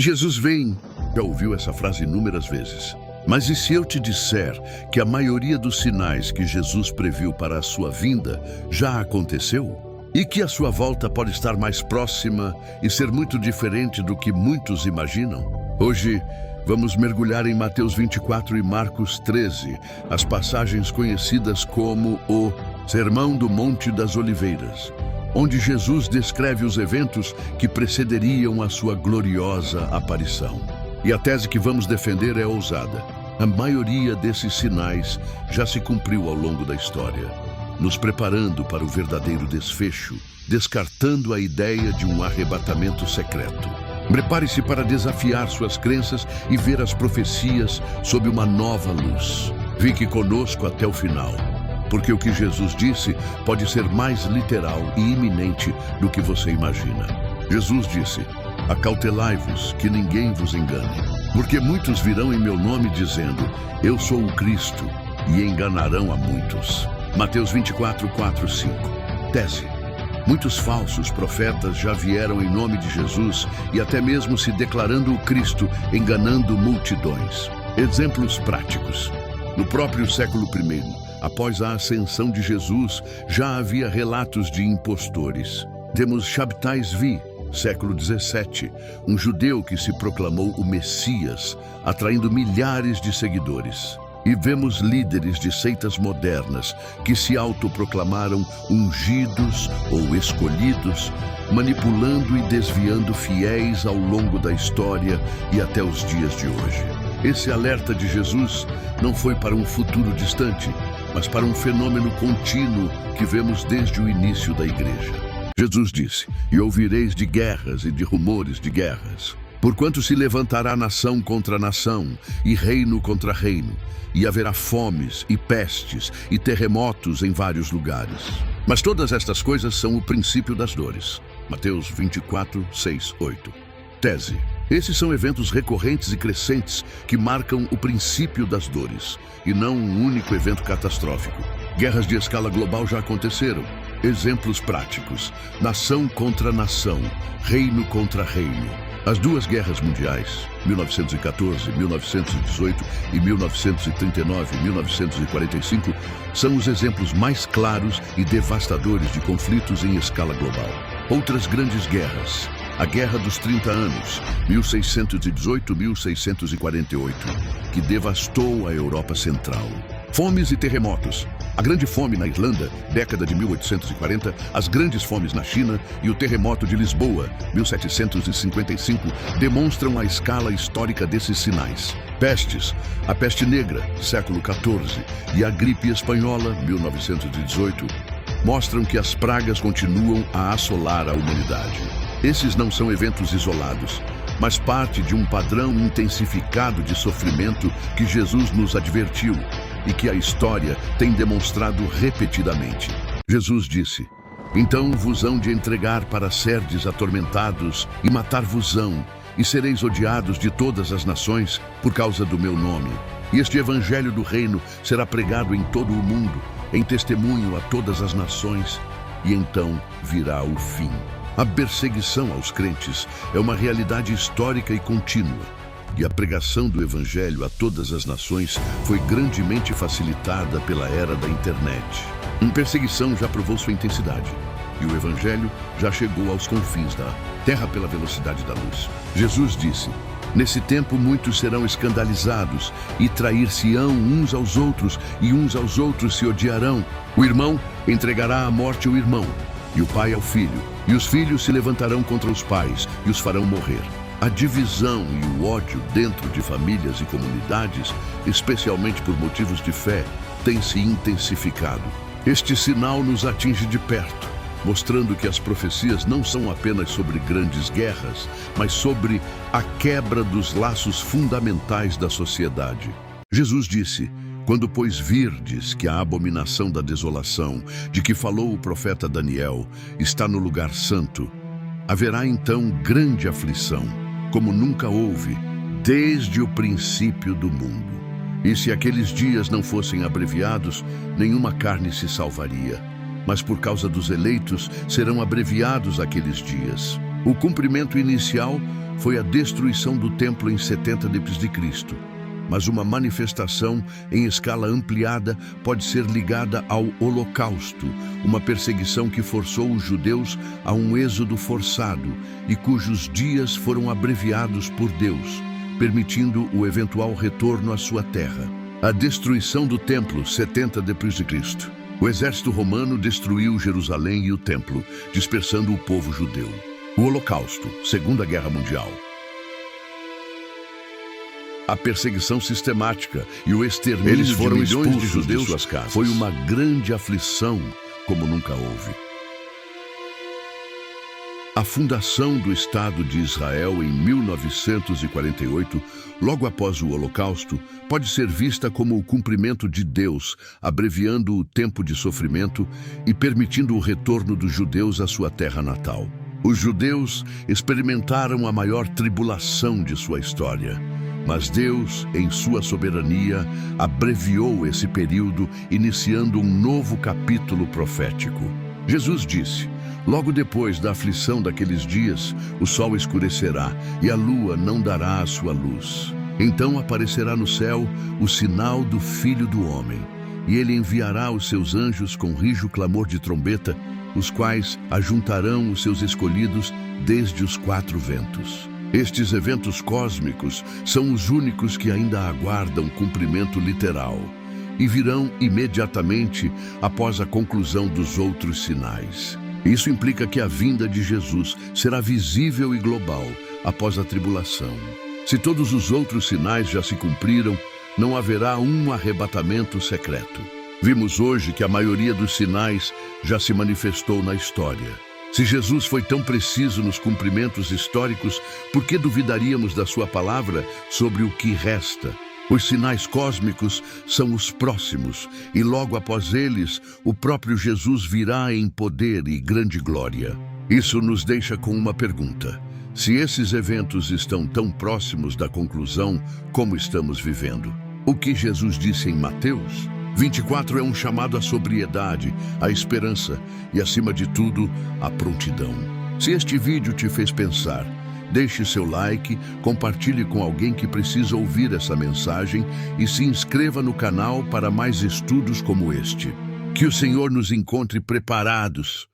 Jesus vem. Já ouviu essa frase inúmeras vezes. Mas e se eu te disser que a maioria dos sinais que Jesus previu para a sua vinda já aconteceu? E que a sua volta pode estar mais próxima e ser muito diferente do que muitos imaginam? Hoje, vamos mergulhar em Mateus 24 e Marcos 13, as passagens conhecidas como o Sermão do Monte das Oliveiras, onde Jesus descreve os eventos que precederiam a sua gloriosa aparição. E a tese que vamos defender é ousada. A maioria desses sinais já se cumpriu ao longo da história, nos preparando para o verdadeiro desfecho, descartando a ideia de um arrebatamento secreto. Prepare-se para desafiar suas crenças e ver as profecias sob uma nova luz. Fique conosco até o final, porque o que Jesus disse pode ser mais literal e iminente do que você imagina. Jesus disse: acautelai-vos, que ninguém vos engane, porque muitos virão em meu nome dizendo, eu sou o Cristo, e enganarão a muitos. Mateus 24, 4, 5. Tese: muitos falsos profetas já vieram em nome de Jesus e até mesmo se declarando o Cristo, enganando multidões. Exemplos práticos. No próprio século I, após a ascensão de Jesus, já havia relatos de impostores. Temos Shabtai Zvi, século 17, um judeu que se proclamou o Messias, atraindo milhares de seguidores. E vemos líderes de seitas modernas que se autoproclamaram ungidos ou escolhidos, manipulando e desviando fiéis ao longo da história e até os dias de hoje. Esse alerta de Jesus não foi para um futuro distante, mas para um fenômeno contínuo que vemos desde o início da igreja. Jesus disse: e ouvireis de guerras e de rumores de guerras. Porquanto se levantará nação contra nação, e reino contra reino, e haverá fomes, e pestes, e terremotos em vários lugares. Mas todas estas coisas são o princípio das dores. Mateus 24, 6, 8. Tese: esses são eventos recorrentes e crescentes que marcam o princípio das dores, e não um único evento catastrófico. Guerras de escala global já aconteceram. Exemplos práticos: nação contra nação, reino contra reino. As duas guerras mundiais, 1914, 1918 e 1939, 1945, são os exemplos mais claros e devastadores de conflitos em escala global. Outras grandes guerras: a Guerra dos 30 Anos, 1618-1648, que devastou a Europa Central. Fomes e terremotos: a Grande Fome na Irlanda, década de 1840, as grandes fomes na China e o terremoto de Lisboa, 1755, demonstram a escala histórica desses sinais. Pestes: a Peste Negra, século XIV, e a gripe espanhola, 1918, mostram que as pragas continuam a assolar a humanidade. Esses não são eventos isolados, mas parte de um padrão intensificado de sofrimento que Jesus nos advertiu e que a história tem demonstrado repetidamente. Jesus disse: então vos hão de entregar para serdes atormentados e matar-vos-ão, e sereis odiados de todas as nações por causa do meu nome. E este evangelho do reino será pregado em todo o mundo, em testemunho a todas as nações, e então virá o fim. A perseguição aos crentes é uma realidade histórica e contínua, e a pregação do Evangelho a todas as nações foi grandemente facilitada pela era da internet. A perseguição já provou sua intensidade, e o Evangelho já chegou aos confins da terra pela velocidade da luz. Jesus disse: nesse tempo muitos serão escandalizados e trair-se-ão uns aos outros, e uns aos outros se odiarão. O irmão entregará à morte o irmão, e o pai ao filho, e os filhos se levantarão contra os pais e os farão morrer. A divisão e o ódio dentro de famílias e comunidades, especialmente por motivos de fé, tem se intensificado. Este sinal nos atinge de perto, mostrando que as profecias não são apenas sobre grandes guerras, mas sobre a quebra dos laços fundamentais da sociedade. Jesus disse: quando, pois, virdes que a abominação da desolação, de que falou o profeta Daniel, está no lugar santo, haverá então grande aflição, como nunca houve, desde o princípio do mundo. E se aqueles dias não fossem abreviados, nenhuma carne se salvaria. Mas por causa dos eleitos, serão abreviados aqueles dias. O cumprimento inicial foi a destruição do templo em 70 d.C., mas uma manifestação em escala ampliada pode ser ligada ao Holocausto, uma perseguição que forçou os judeus a um êxodo forçado e cujos dias foram abreviados por Deus, permitindo o eventual retorno à sua terra. A destruição do templo, 70 d.C. O exército romano destruiu Jerusalém e o templo, dispersando o povo judeu. O Holocausto, Segunda Guerra Mundial. A perseguição sistemática e o extermínio de milhões de judeus de suas casas foi uma grande aflição como nunca houve. A fundação do Estado de Israel em 1948, logo após o Holocausto, pode ser vista como o cumprimento de Deus, abreviando o tempo de sofrimento e permitindo o retorno dos judeus à sua terra natal. Os judeus experimentaram a maior tribulação de sua história. Mas Deus, em sua soberania, abreviou esse período, iniciando um novo capítulo profético. Jesus disse: logo depois da aflição daqueles dias, o sol escurecerá e a lua não dará a sua luz. Então aparecerá no céu o sinal do Filho do Homem, e ele enviará os seus anjos com rijo clamor de trombeta, os quais ajuntarão os seus escolhidos desde os quatro ventos. Estes eventos cósmicos são os únicos que ainda aguardam cumprimento literal e virão imediatamente após a conclusão dos outros sinais. Isso implica que a vinda de Jesus será visível e global após a tribulação. Se todos os outros sinais já se cumpriram, não haverá um arrebatamento secreto. Vimos hoje que a maioria dos sinais já se manifestou na história. Se Jesus foi tão preciso nos cumprimentos históricos, por que duvidaríamos da sua palavra sobre o que resta? Os sinais cósmicos são os próximos, e logo após eles, o próprio Jesus virá em poder e grande glória. Isso nos deixa com uma pergunta: se esses eventos estão tão próximos da conclusão, como estamos vivendo? O que Jesus disse em Mateus 24 é um chamado à sobriedade, à esperança e, acima de tudo, à prontidão. Se este vídeo te fez pensar, deixe seu like, compartilhe com alguém que precisa ouvir essa mensagem e se inscreva no canal para mais estudos como este. Que o Senhor nos encontre preparados